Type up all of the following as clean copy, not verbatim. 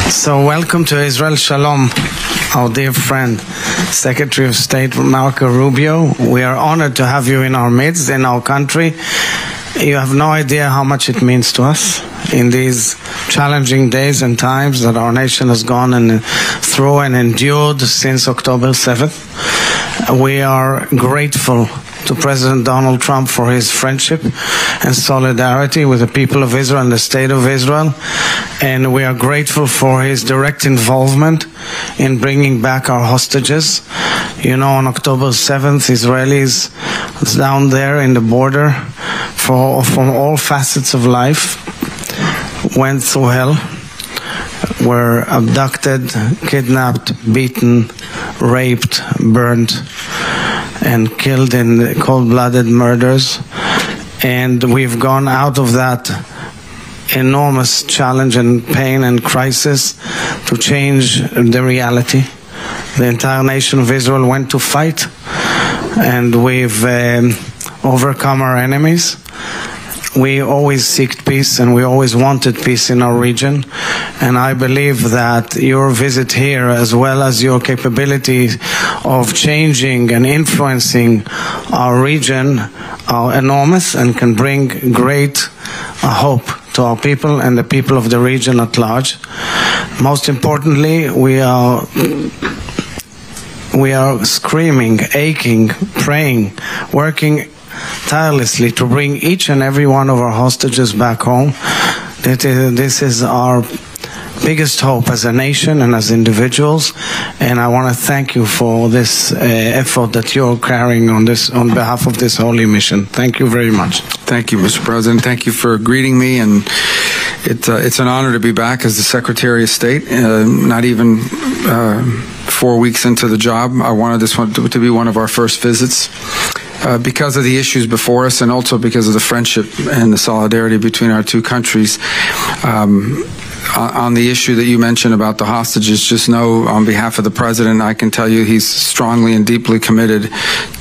So welcome to Israel. Shalom, our dear friend, Secretary of State Marco Rubio. We are honored to have you in our midst, in our country. You have no idea how much it means to us in these challenging days and times that our nation has gone through and endured since October 7th. We are grateful to President Donald Trump for his friendship and solidarity with the people of Israel and the state of Israel. And we are grateful for his direct involvement in bringing back our hostages. You know, on October 7th, Israelis down there in the border from all facets of life went through hell, were abducted, kidnapped, beaten, raped, burnt, and killed in cold-blooded murders. And we've gone out of that enormous challenge and pain and crisis to change the reality. The entire nation of Israel went to fight, and we've overcome our enemies. We always seeked peace, and we always wanted peace in our region. And I believe that your visit here, as well as your capability of changing and influencing our region, are enormous and can bring great hope to our people and the people of the region at large. Most importantly, we are screaming, aching, praying, working tirelessly to bring each and every one of our hostages back home. This is our biggest hope as a nation and as individuals, and I want to thank you for this effort that you're carrying on behalf of this holy mission. Thank you very much. Thank you, Mr. President. Thank you for greeting me, and it's an honor to be back as the Secretary of State. Not even 4 weeks into the job, I wanted this one to be one of our first visits. Because of the issues before us, and also because of the friendship and the solidarity between our two countries. On the issue that you mentioned about the hostages, just know on behalf of the President, I can tell you he's strongly and deeply committed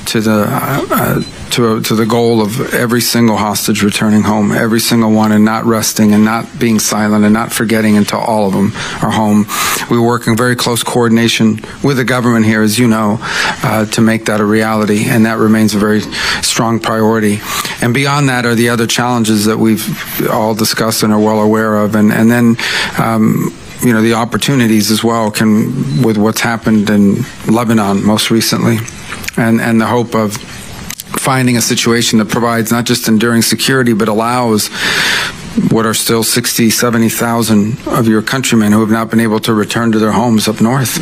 to the goal of every single hostage returning home, every single one, and not resting and not being silent and not forgetting until all of them are home. We work in very close coordination with the government here, as you know, to make that a reality, and that remains a very strong priority. And beyond that are the other challenges that we've all discussed and are well aware of, and then you know, the opportunities as well with what's happened in Lebanon most recently, and the hope of finding a situation that provides not just enduring security, but allows what are still 60,000, 70,000 of your countrymen who have not been able to return to their homes up north,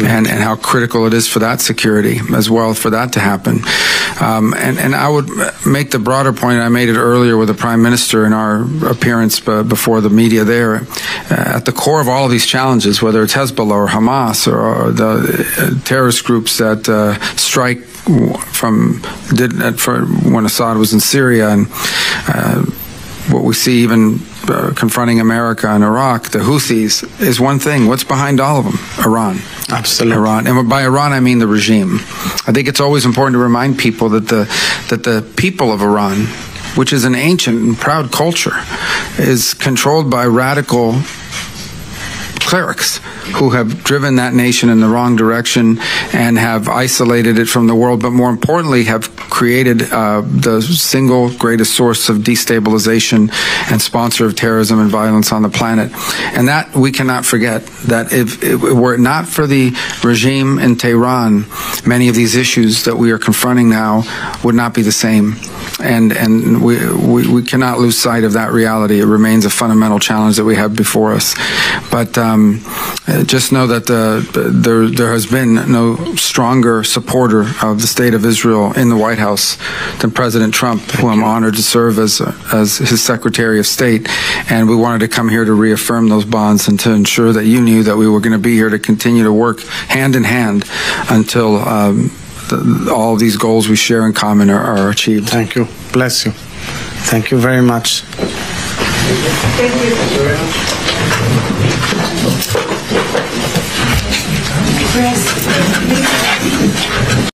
and how critical it is for that security as well, for that to happen. And I would make the broader point, I made it earlier with the Prime Minister in our appearance before the media there. At the core of all of these challenges, whether it's Hezbollah or Hamas or the terrorist groups that strike when Assad was in Syria, and what we see even confronting America and Iraq, the Houthis, is one thing. What's behind all of them? Iran. Absolutely. Iran. And by Iran, I mean the regime. I think it's always important to remind people that the people of Iran, which is an ancient and proud culture, is controlled by radical clerics who have driven that nation in the wrong direction and have isolated it from the world, but more importantly have created the single greatest source of destabilization and sponsor of terrorism and violence on the planet. And that we cannot forget, that if were it not for the regime in Tehran, many of these issues that we are confronting now would not be the same. And we cannot lose sight of that reality. It remains a fundamental challenge that we have before us. But just know that there has been no stronger supporter of the state of Israel in the White House than President Trump, who I'm honored to serve as his Secretary of State. And we wanted to come here to reaffirm those bonds and to ensure that you knew that we were going to be here to continue to work hand in hand until all of these goals we share in common are achieved. Thank you. Bless you. Thank you very much. Thank you.